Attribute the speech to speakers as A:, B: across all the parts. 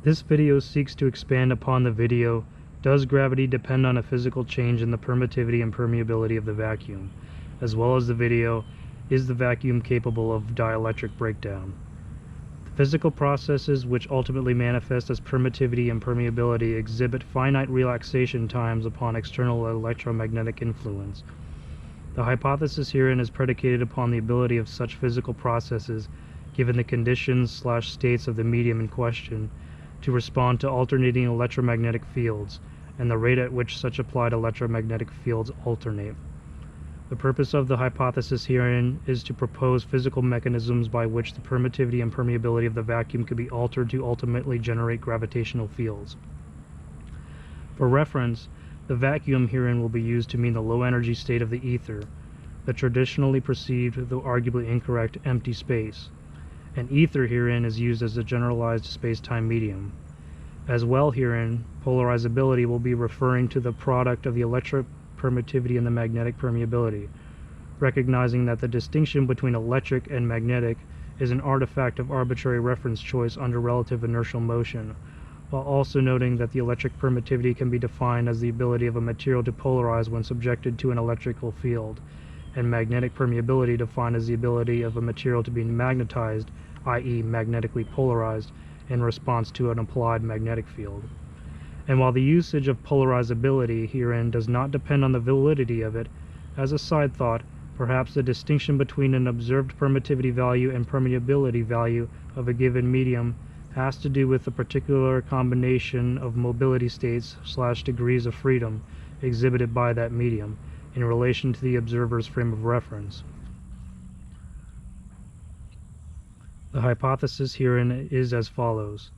A: This video seeks to expand upon the video, Does gravity depend on a physical change in the permittivity and permeability of the vacuum? As well as the video, Is the vacuum capable of dielectric breakdown? The physical processes which ultimately manifest as permittivity and permeability exhibit finite relaxation times upon external electromagnetic influence. The hypothesis herein is predicated upon the ability of such physical processes, given the conditions/states of the medium in question, to respond to alternating electromagnetic fields, and the rate at which such applied electromagnetic fields alternate. The purpose of the hypothesis herein is to propose physical mechanisms by which the permittivity and permeability of the vacuum could be altered to ultimately generate gravitational fields. For reference, the vacuum herein will be used to mean the low-energy state of the ether, the traditionally perceived, though arguably incorrect, empty space. And ether herein is used as a generalized space-time medium. As well herein, polarizability will be referring to the product of the electric permittivity and the magnetic permeability, recognizing that the distinction between electric and magnetic is an artifact of arbitrary reference choice under relative inertial motion, while also noting that the electric permittivity can be defined as the ability of a material to polarize when subjected to an electrical field, and magnetic permeability defined as the ability of a material to be magnetized, i.e. magnetically polarized, in response to an applied magnetic field. And while the usage of polarizability herein does not depend on the validity of it, as a side thought, perhaps the distinction between an observed permittivity value and permeability value of a given medium has to do with the particular combination of mobility states/degrees of freedom exhibited by that medium in relation to the observer's frame of reference. The hypothesis herein is as follows.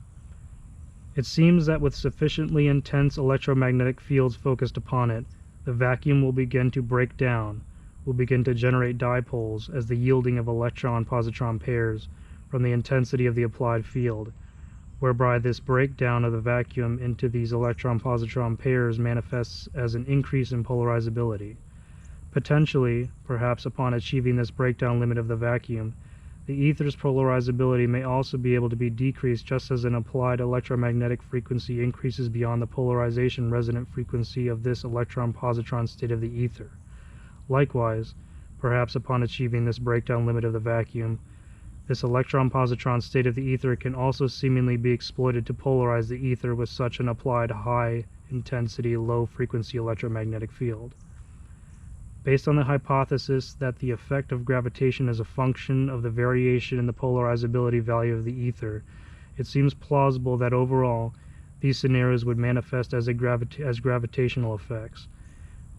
A: It seems that with sufficiently intense electromagnetic fields focused upon it, the vacuum will begin to break down, will begin to generate dipoles as the yielding of electron-positron pairs from the intensity of the applied field, whereby this breakdown of the vacuum into these electron-positron pairs manifests as an increase in polarizability. Potentially, perhaps upon achieving this breakdown limit of the vacuum, the ether's polarizability may also be able to be decreased just as an applied electromagnetic frequency increases beyond the polarization resonant frequency of this electron-positron state of the ether. Likewise, perhaps upon achieving this breakdown limit of the vacuum, this electron-positron state of the ether can also seemingly be exploited to polarize the ether with such an applied high-intensity, low-frequency electromagnetic field. Based on the hypothesis that the effect of gravitation is a function of the variation in the polarizability value of the ether, it seems plausible that overall, these scenarios would manifest as gravitational effects,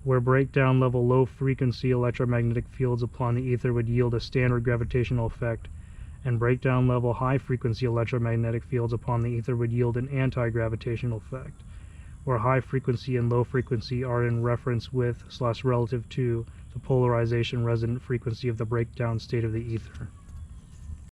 A: where breakdown level low-frequency electromagnetic fields upon the ether would yield a standard gravitational effect, and breakdown level high-frequency electromagnetic fields upon the ether would yield an anti-gravitational effect, where high frequency and low frequency are in reference with/relative to the polarization resonant frequency of the breakdown state of the ether.